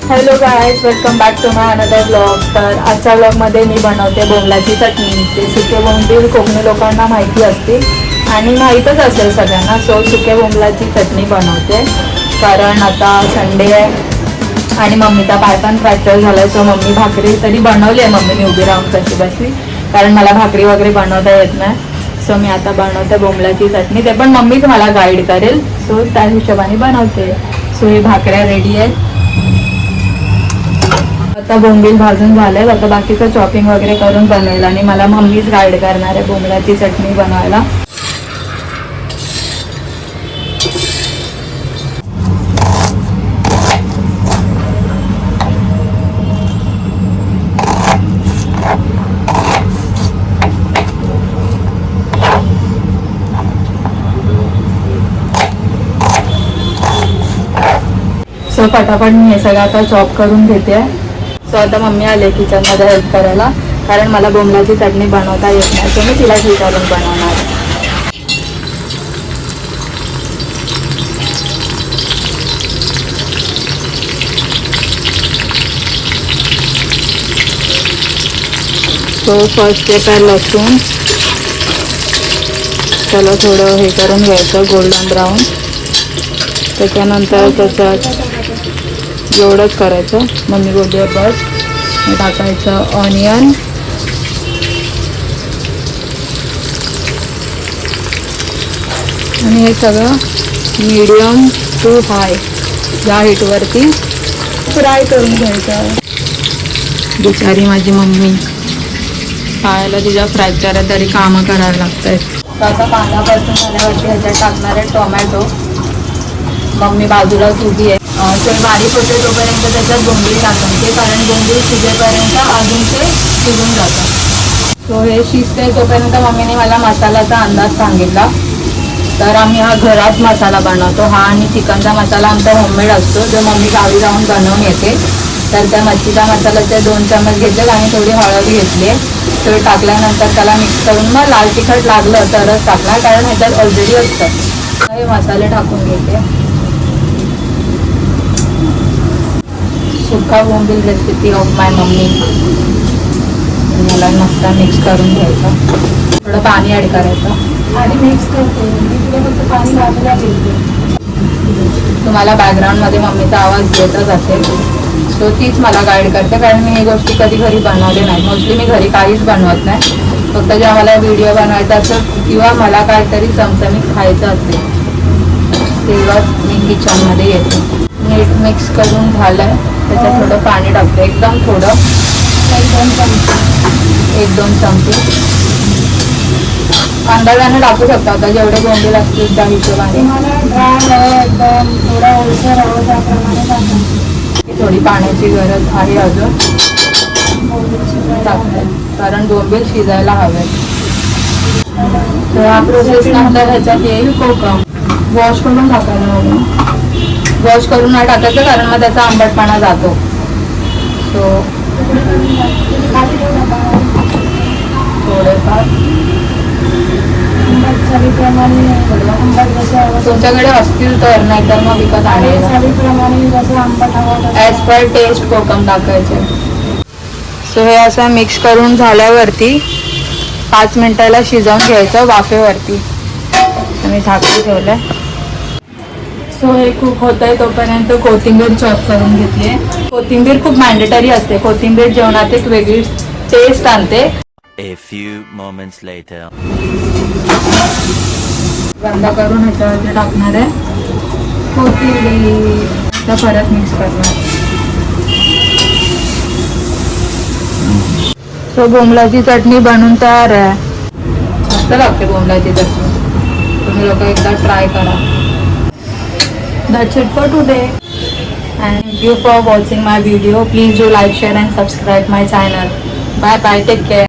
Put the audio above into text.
Hello guys, welcome back to my another blog. तर आजच्या ब्लॉगमध्ये मी बनवते बोंबलाची चटणी. ते सुके बोंबील कोकणी लोकांना माहिती असते आणि माहीतच असेल सगळ्यांना. सो सुके बोंबलाची चटणी बनवते कारण आता संडे आहे आणि मम्मीचा पाय पण फ्रॅक्चर झाला आहे. सो मम्मी भाकरी तरी बनवली आहे मम्मीने उभी राहून कशी बसली, कारण मला भाकरी वगैरे बनवता येत नाही. सो मी आता बनवते बोंबलाची चटणी. ते पण मम्मीच मला गाईड करेल. सो त्या हिशोबाने बनवते. सो ही भाकऱ्या रेडी आहेत. आता बोंबील भाजून झाले. आता बाकीचं चॉपिंग वगैरे करून बनवेल आणि मला मम्मीच गाईड करणार आहे बोंबलाची चटणी बनवायला. सो फटाफट मी हे सगळं आता चॉप करून घेते. सो आता मम्मी आले किचनमध्ये हेल्प करायला, कारण मला बोंबलाची चटणी बनवता येत नाही. सो मी तिलाच विचारून बनवणार. सो फर्स्ट स्टेप आहे लसूण. त्याला थोडं हे करून घ्यायचं गोल्डन ब्राऊन. त्याच्यानंतर त्याच्यात एवढंच करायचं. मम्मी बोलते बस. टाकायचं ऑनियन, आणि हे सगळं मीडियम टू हाय या हीटवरती फ्राय करून घ्यायचं. बिचारी माझी मम्मी, पायाला तिच्या फ्रॅक्चर आहे तरी कामं करायला लागत आहेत. तर आता कांदापासून झाल्यावरती ह्याच्यात टाकणार आहे टोमॅटो. मम्मी बाजूलाच उभी आहे. ते बारीक होते तोपर्यंत त्याच्यात बोंबील टाकायचे, कारण बोंबील शिजेपर्यंत अजून ते शिजून जातात. सो हे शिजते तोपर्यंत मम्मीने मला मसाल्याचा अंदाज सांगितला. तर आम्ही हा घरात मसाला बनवतो. हा आणि चिकनचा मसाला आमचा होममेड असतो, जो मम्मी गावी जाऊन बनवून येते. तर त्या मच्छीच्या मसाल्याचे 2 चमच घेतले आणि थोडी हळद घेतली. तो टाकल्यानंतर त्याला मिक्स करून मग लाल तिखट लागलं तरच टाकणार, कारण ह्याच्यात ऑलरेडी असतं. हे मसाले टाकून घेते. सुका बोंबील रेसिपी ऑफ माय मम्मी. मला मस्त मिक्स करून घ्यायचं. थोडं पाणी ॲड करायचं आणि मिक्स करते. फक्त पाणी बाजूला घेते. तुम्हाला बॅकग्राऊंडमध्ये मम्मीचा आवाज येतच असेल. सो तीच मला गाईड करते, कारण मी ही गोष्टी कधी घरी बनवले नाही. मोस्टली मी घरी काहीच बनवत नाही. फक्त जेव्हा मला व्हिडिओ बनवायचा असेल किंवा मला काहीतरी चमचमीत खायचं असेल तेव्हाच मी किचनमध्ये येते. नीट मिक्स करून झालं. त्याच्यात थोडं पाणी टाकते, एकदम थोडं, 1-2 चमचे. अंदाजाने टाकू शकता आता जेवढे बोंबील असतील त्या हिशोबाने. थोडी पाण्याची गरज आहे अजून टाकते, कारण बोंबील शिजायला हवे. तर हा प्रोसेस नंतर ह्याच्यात येईल कोकम. वॉश करून टाकायला हवं. वॉश करून नाही टाकायचं, कारण मग त्याचा आंबटपणा जातो. सो थोडेफार तुमच्याकडे असतील तर, नाहीतर मग विकत आणेल. ॲज पर टेस्ट कोकम टाकायचे. सो हे असं मिक्स करून झाल्यावरती 5 मिनिटाला शिजवून घ्यायचं वाफेवरती. मी झाकून ठेवलंय. सो हे कुक होत आहे तोपर्यंत कोथिंबीर चॉप करून घेतली आहे. कोथिंबीर खूप मॅन्डेटरी असते. कोथिंबीर जेवणात एक वेगळी टेस्ट आणते. A few moments later. बंद करून ह्याच्यावरती टाकणार आहे कोथिंबीर. आता परत मिक्स करणार. सो बोंबलाची चटणी बनवून तयार आहे. मस्त लागते बोंबलाची चटणी. तुम्ही लोक एकदा ट्राय करा. That's it for today. And thank you for watching my video. Please do like, share and subscribe my channel. Bye bye. Take care.